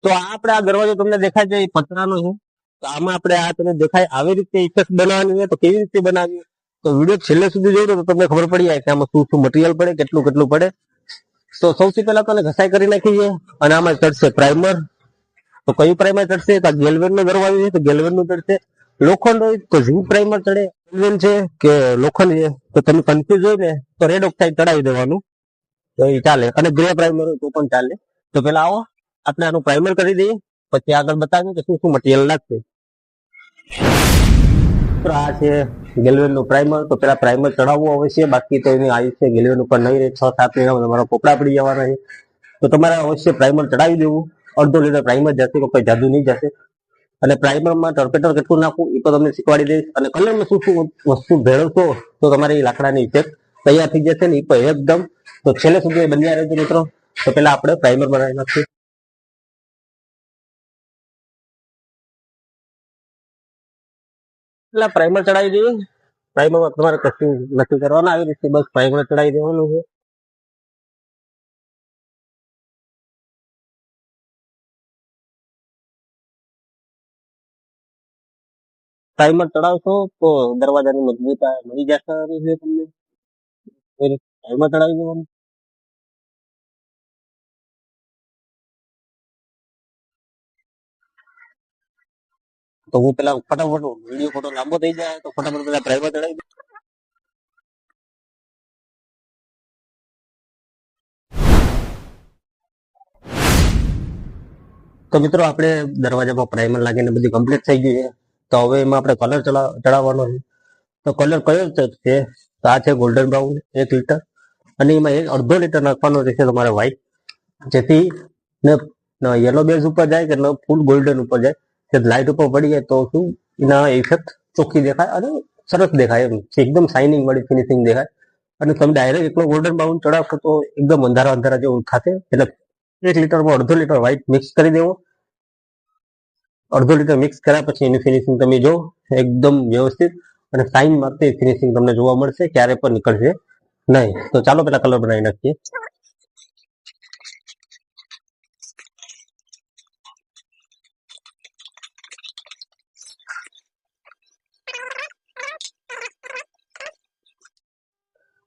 તો આપણે આ દરવાજો તમને દેખાય છે એ પતરાનો છે. તો આમાં આપણે આ તમને દેખાય આવી રીતે ઇફેક્ટ બનાવવાની હોય તો કેવી રીતે બનાવવી, તો વિડીયો છેલ્લે સુધી જોજો તો તમને ખબર પડી જાય કે આમાં શું શું મટીરિયલ પડે, કેટલું કેટલું પડે. તો સૌથી પહેલા તો ઘસાઈ કરી નાખીએ અને આમાં ચડશે પ્રાઇમર. તો કયું પ્રાઇમર ચડશે? તો ગેલ્વેન નો દરવાજો છે તો ગેલ્વેન નું ચડશે. લોખંડ હોય તો ઝીંક પ્રાઇમર ચડે, ગેલ્વેન છે કે લોખંડ છે. તો તમે કન્ફ્યુઝ હોય ને તો રેડ ઓક્સાઇડ ચડાવી દેવાનું, તો એ ચાલે. અને ગ્રે પ્રાઇમર હોય તો પણ ચાલે. તો પેલા આવો આપણે આનું પ્રાઇમર કરી દઈએ, પછી આગળ બતાવીએ કે શું શું મટીરિયલ લાગશે. તો આ છે ગેલ્વેન નું પ્રાઇમર. તો પેલા પ્રાઇમર ચડાવવું અવશ્ય, બાકી તો એની આયુષ્ય ગેલ્વેન ઉપર નહીં રહે. 6-7 મહિનામાં તમારા પોપડા પડી જવાના છે. તો તમારે અવશ્ય પ્રાઇમર ચડાવી દેવું. અડધો લીટર પ્રાઇમર જશે, કોઈ જાદુ નહીં જશે. અને પ્રાઇમરમાં ટર્પેટર કેટલું નાખવું એ તો તમને શીખવાડી દઈશ. અને કલરમાં શું શું વસ્તુ ભેળવશો તો તમારી લાકડાની ઇફેક્ટ તૈયાર થઈ જશે ને એ પણ એકદમ. તો છેલ્લે સુધી બન્યા રહેજો મિત્રો. તો પેલા આપણે પ્રાઇમર બનાવી નાખીએ. પેલા પ્રાઇમર ચડાવી દઈએ. પ્રાઇમરમાં તમારે કશું નથી કરવાનું, આવી રીતે બસ પ્રાઇમર ચડાવી દેવાનું છે. પ્રાઇમર ચડાવશો તો દરવાજાની મજબૂતાઈ મળી જશે તમને. પ્રાઇમર ચડાવી દેવાનું. તો હું પેલા ફટાફટ વિડીયો ફોટો લાંબો થઈ જાય તો ફટાફટ પેલા પ્રાઇમર ચડાવી દઉં. તો મિત્રો આપણે દરવાજામાં પ્રાઇમર લાગીને બધી કમ્પ્લીટ થઈ ગઈ છે. તો હવે એમાં આપણે કલર ચડાવવાનો છે. તો કલર કયો છે? તો આ છે ગોલ્ડન બ્રાઉન 1 લીટર. અને એમાં અડધો લીટર નાખવાનો રહેશે તમારે વ્હાઈટ, જેથી ને યલો બેઝ ઉપર જાય કે ફૂલ ગોલ્ડન ઉપર જાય. કે લાઇટ ઉપર પડી જાય તો શું એના ઇફેક્ટ ચોખ્ખી દેખાય અને સરસ દેખાય, એમ એકદમ શાઇનિંગ વાળી ફિનિશિંગ દેખાય. અને તમે ડાયરેક્ટ એકલો ગોલ્ડન બ્રાઉન ચડાવશો તો એકદમ અંધારા અંધારા જેવું થશે. એટલે 1 લીટરમાં અડધો લીટર વ્હાઈટ મિક્સ કરી દેવો. અડધો લીટર મિક્સ કર્યા પછી એની ફિનિશિંગ તમે જો એકદમ વ્યવસ્થિત અને શાઇન મારતી ફિનિશિંગ તમને જોવા મળશે, ક્યારે પણ નીકળશે નહીં. તો ચાલો પેલા કલર બનાવી નાખીએ.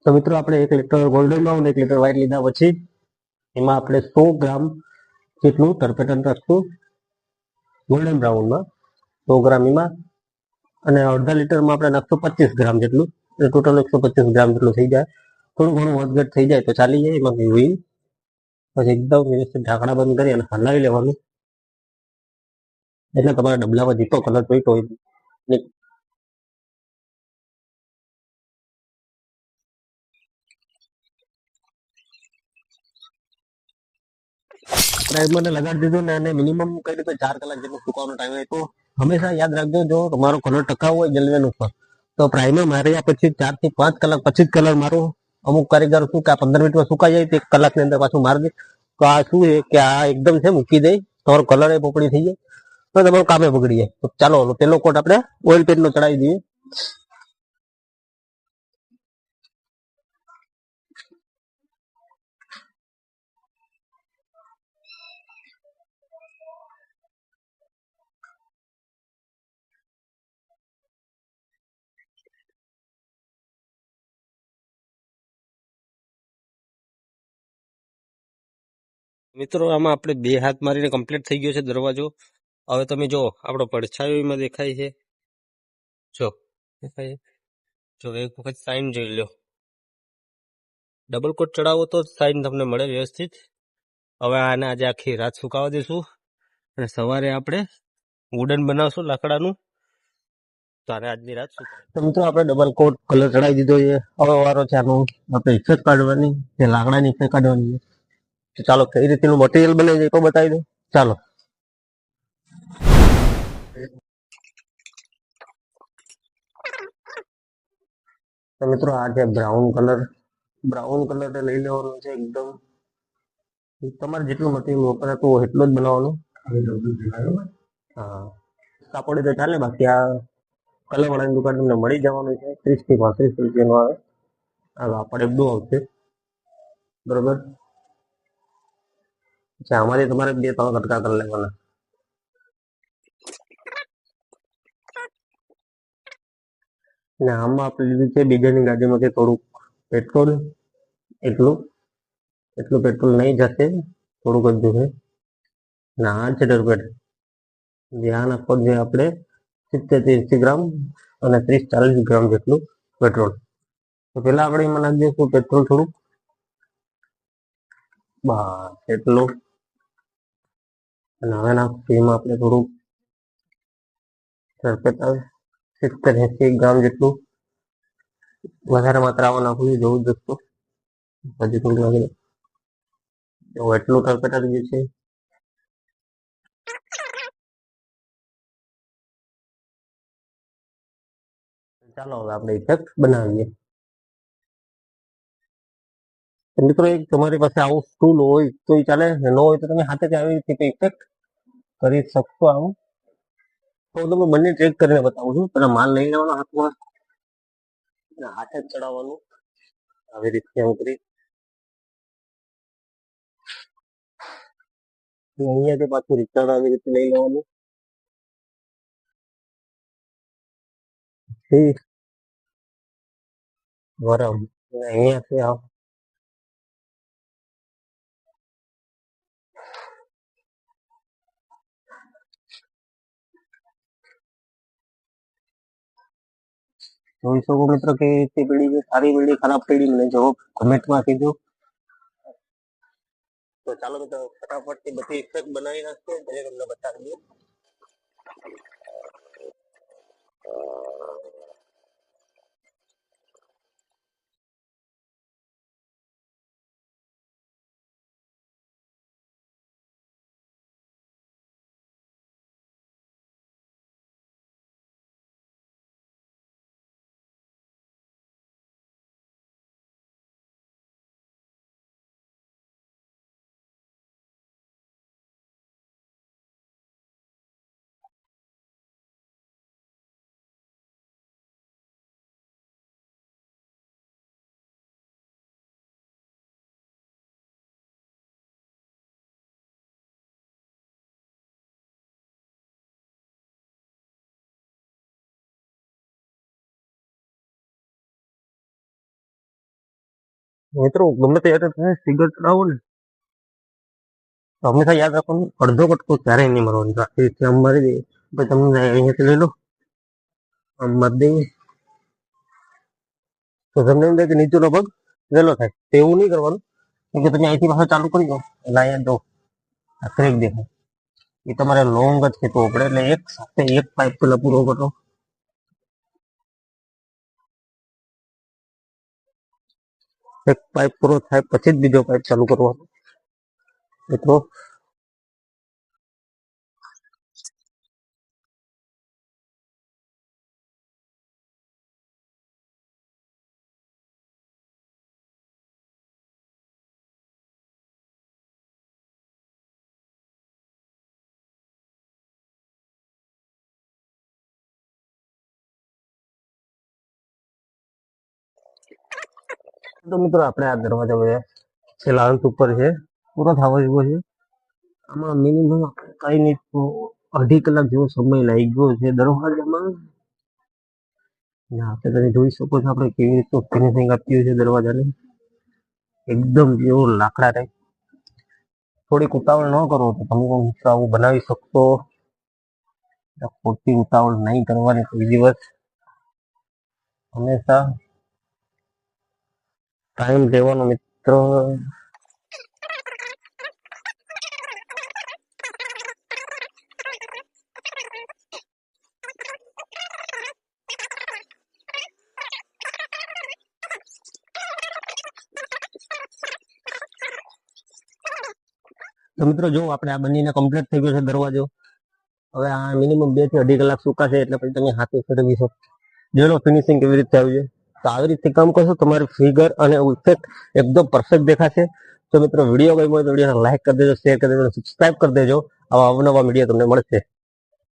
તો મિત્રો આપણે 1 litre golden brown 1 litre white લીધા પછી એમાં આપણે 100 ગ્રામ જેટલું ટર્પેટન રાખશું ગોલ્ડન બ્રાઉનમાં, 100 ગ્રામ એમાં. અને અડધા લીટરમાં આપણે નાખશું 25 ગ્રામ જેટલું, ટોટલ 125 ગ્રામ જેટલું થઈ જાય. થોડું ઘણું વધઘટ થઈ જાય તો ચાલી જાય. એમાં વ્હીલ પછી એકદમ વ્યવસ્થિત ઢાંકણા બંધ કરી અને હલાવી લેવાનું. એટલે તમારા ડબલામાં જેટલો કલર જોઈતો હોય પ્રાઇમરને લગાડી દીધું ને, અને મિનિમમ કઈ રીતે 4 કલાક જેટલો સુકવાનો ટાઈમ હોય. તો હંમેશા યાદ રાખજો, જો તમારો કલર ટકાવ હોય ગેલ્વેન ઉપર તો પ્રાઇમર માર્યા પછી 4 થી 5 કલાક પછી જ કલર મારો. અમુક કારીગર શું કે આ 15 મિનિટમાં સુકાઈ જાય તો 1 કલાકની અંદર પાછું મારી દે. તો આ શું છે કે આ એકદમ છે મૂકી દે, તમારો કલર એ પોપડી થઈ જાય તો તમારું કામે બગડી જાય. તો ચાલો પેલો કોટ આપણે ઓઇલ પેન્ટ નો ચડાવી દઈએ. મિત્રો આમાં આપણે 2 હાથ મારીને કમ્પ્લીટ થઈ ગયો છે દરવાજો. હવે તમે જો આપણો પડછાયો એમાં દેખાય છે, જો દેખાય છે. જો એક વખત સાઈન જોઈ લો, ડબલ કોટ ચડાવો તો સાઈન તમને મળે વ્યવસ્થિત. હવે આને આજે આખી રાત સુકાવા દઈશું અને સવારે આપણે વુડન બનાવશું લાકડાનું. તારે આજની રાત સુકાય. તો મિત્રો આપણે ડબલ કોટ કલર ચડાવી દીધો છે. હવે વારો છે આનું આપણે ઇફેક્ટ કાઢવાની, જે લાકડાની ઇફેક્ટ કાઢવાની. તો ચાલો કઈ રીતનું મટીરિયલ બને છે એ તો બતાવી દો. ચાલો તો મિત્રો આ છે બ્રાઉન કલર લઈ લેવાનો છે. એકદમ તમારે જેટલું મટીરિયલ વપરાતું હોય એટલું જ બનાવવાનું. હા, કાપડ તો ચાલે, બાકી આ કલર વાળાની દુકાન તમને મળી જવાનું છે. 30 થી 35 રૂપિયાનું આવે. આ કાપડ એકદમ આવશે બરોબર. પછી આમાંથી તમારે 2-3 કટકા કરી લેવાના. ને આમાં આપણે લીધું છે બીજાની ગાડીમાંથી થોડુંક પેટ્રોલ. એટલું પેટ્રોલ નહીં જશે, થોડુંક જ જશે. ને આ છે ટર્પેટ. ધ્યાન આપો જે આપણે 70-80 ગ્રામ અને 30-40 ગ્રામ જેટલું પેટ્રોલ. તો પેલા આપણે એમાં નાખી દઈશું પેટ્રોલ થોડુંક, બસ એટલું. અને હવે નાખશું એમાં આપણે થોડુંક ટર્પેટ, 70-80 ગ્રામ જેટલું. વધારે માત્રામાં નાખવું જોવું દોસ્તો. હજી થોડુંક નાખી દો, એટલું ટર્પેટ આવી ગયું છે. ચાલો હવે આપણે ઇફેક્ટ બનાવીએ. મિત્રો એક તમારી પાસે આવું ટૂલ હોય તો ચાલે, ન હોય તો તમે હાથે આવી રીતે ઇફેક્ટ કરી શકશો. આવું તો તમે બંને ટ્રેક કરીને બતાવું છું. પેલા માલ લઈ લેવાનો હાથમાં, હાથે જ ચડાવવાનું આવી રીતે. આમ કરી અહીંયાથી પાછું રિટર્ન આવી રીતે લઈ લેવાનું. બરાબર, અહીંયાથી આવ જોઈ શકો મિત્રો કે રીતે પીડી છે, સારી પીડી ખરાબ પીડી મને જવાબ કમેન્ટમાં કીધો. તો ચાલો મિત્રો ફટાફટથી બધી ઇફેક્ટ બનાવી નાખીએ, પછી તમને બતાવી દઉં. મિત્રો ગમે ત્યારે તમે સિગરેટ ચડાવો ને તો હંમેશા યાદ રાખવાનું, અડધો કટકો ક્યારેય નહીં મારવાનું. આખી રીતે આમ મારી દઈએ પછી તમને અહીંયાથી લઈ લો, આમ મારી દઈએ તો તમને એમ થાય કે નીચેનો ભાગ વેલો થાય. તો એવું નહીં કરવાનું, કેમ કે તમે અહીંથી પાછો ચાલુ કરી દો એટલે અહીંયા જો આ ક્રેક દેખાય, એ તમારે લોંગ જ ખેંચવો પડે. એટલે એક સાથે એક પાઇપ પેલા પૂરો કરો, એક પાઇપ પૂરો થાય પછી જ બીજો પાઇપ ચાલુ કરવાનો. મિત્રો આપણે આ દરવાજા છેલ્લા અંત ઉપર છે, પૂરો થવા જેવો છે. આમાં મિનિમમ કઈ નહીં તો 2.5 કલાક જેવો સમય લાગી ગયો છે દરવાજામાં. તમે જોઈ શકો છો આપણે કેવી રીતે ફિનિશિંગ આપ્યું છે દરવાજાને, એકદમ જેવો લાકડા ટાઈપ. થોડીક ઉતાવળ ન કરો તો તમે પણ આવું બનાવી શકશો. ખોટી ઉતાવળ નહીં કરવાની કોઈ દિવસ, હંમેશા ટાઈમ લેવાનો મિત્ર. તો મિત્રો જો આપણે આ બંનેને કમ્પ્લીટ થઈ ગયો છે દરવાજો. હવે આ મિનિમમ 2 થી 2.5 કલાક સુકાશે એટલે પછી તમે હાથે ફેરવી શકો. જેનો ફિનિશિંગ કેવી રીતે આવ્યું છે, તો આવી રીતે કામ કરશો તમારી ફિગર અને ઇફેક્ટ એકદમ પરફેક્ટ દેખાશે. તો મિત્રો વિડીયો ગમ્યો હોય તો વિડીયોને લાઈક કરી દેજો, શેર કરી દેજો, સબસ્ક્રાઇબ કરી દેજો. આવા અવનવા વિડીયો તમને મળશે.